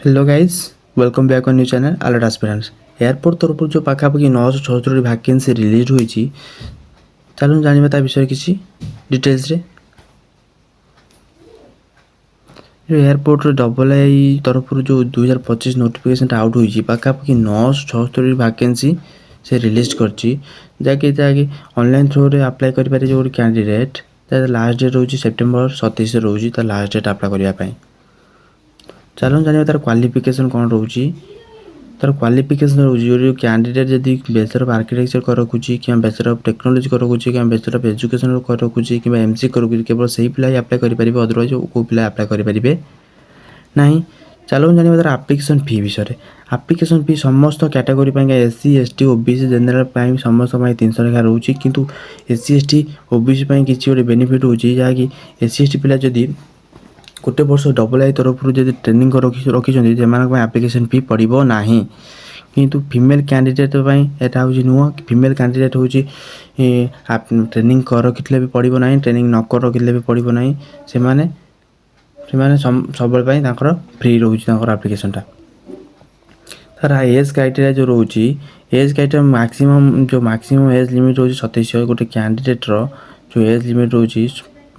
Hello guys welcome back on new channel alert aspirants. Airport तरफ जो पाखापाखि 976 vacancy release होती चलो जाना ता विषय किसी डिटेल्स रे। एयरपोर्ट डबल आई तरफ जो 2025 नोटिफिकेशन आउट होती पाखापाखि 976 वैकेंसी से रिलीज करके ऑनलाइन थ्रू रे अप्लाई करें जो कैंडिडेट लास्ट डेट रोज सेप्टेम्बर 27 रोज लास्ट डेट अप्लाई करने। चलो जाना तार क्वालिफिकेशन कौन रोचे। तार क्वालिफिकेशन रोज जो कैंडिडेट जदि बैचलर ऑफ आर्किटेक्चर कर रखुची कि बैचलर ऑफ टेक्नोलॉजी कर रखुची कि बैचलर ऑफ एजुकेशन कर रखुची कि एमसी कर रखुची केवल सही पिला ही अप्लाई करेंगे अदरवाइज को पिला अप्लाई करेंगे नहीं। चलो जाना तार आप्लिकेसन फी विषय। आप्लिकेसन फी समस्त category SC ST OBC general समस्त 300 लेखा रोचे किंतु एससी एसटी ओबीसी किसी गोटे बेनिफिट होची जहाँकि एससी एसटी पिला जदि गोटे वर्ष डबल आई तरफ जब ट्रेनिंग रखी से आप्लिकेसन फी पड़ो ना किंतु फीमेल कैंडिडेट यहाँ हूँ नुह फीमेल कैंडिडेट हूँ ट्रेनिंग कर रखी भी पड़ो ना ट्रेनिंग न कर रखिले भी पड़ो ना सब फ्री रोच आप्लिकेसनटा। तार एज क्राइटेरिया जो रोचे age criteria maximum age limit रोज 27 गोटे कैंडिडेटर जो एज लिमिट रोचे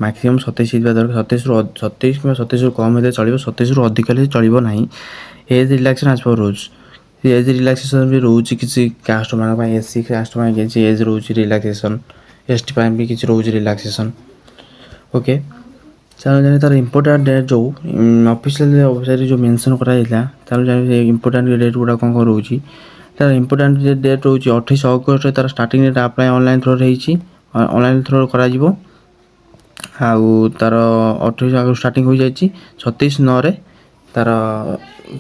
मैक्सिमम 27 दरकार 27 कि 27 कम होते चलो 27 रु अधिक चलो ना। एज रिलैक्सेशन एज पर रोज एज रिलैक्सेशन भी रोचे किसी कास्ट मान एससी कास्ट किसी एज रोचे रिलैक्सेशन एसटी भी किसी रोज रिलैक्सेशन। ओके चलो जाने तार इंपोर्टेंट डेट जो ऑफिशियल वेबसाइट जो मेंशन कराइला चलो जाने इंपोर्टेंट डेट गुड़ा कौन कौन रोचे। तार इंपोर्टेंट डेट रोचे 28 अगस्त तार starting date apply online through online through करा आउ तार 28 अगस्त स्टार्टिंग हो जाए 26/9 तार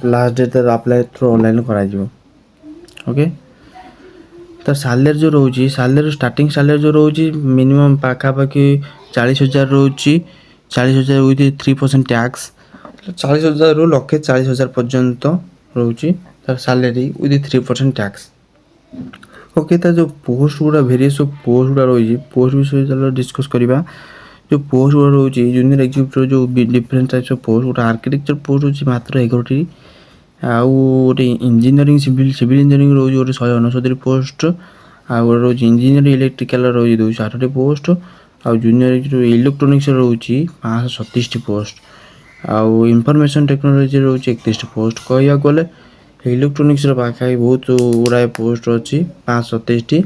लास्ट डेट तार अप्लाई थ्रू ऑनलाइन करा। ओके तार सैलरी जो रोचे सैलरी स्टार्टिंग सैलरी जो रोचे मिनिमम पाखापाखि 40,000 रोचे 40,000 विथ 3% टैक्स 40,000 रु लक्षे 40,000 पर्यंत रोचे तार सैलरी विथ 3% टैक्स। ओके तार जो पोस्ट गुड़ा भेरियस पोस्ट गुड़ा रही पोस्ट विषय चलो डिस्कस करवा। जो पोस्ट गुड़ा रोचे जूनियर एग्जीक्यूटिव जो डिफरेंट टाइप्स ऑफ पोस्ट गोटे आर्किटेक्चर पोस्ट होची मात्र 11टी आउ गोटे इंजीनियरिंग सिविल इंजीनियरिंग रोज गोटे 169 पोस्ट आउ गोटे रोज इंजीनियरिंग इलेक्ट्रिकल रोज 208 पोस्ट आउ जूनियर इलेक्ट्रोनिक्स रोचे 537 पोस्ट आउ इनफॉरमेशन टेक्नोलॉजी रोचे 31 पोस्ट। कहवा गले इलेक्ट्रोनिक्स पाखाई बहुत गुड़ाए पोस्ट अच्छी 527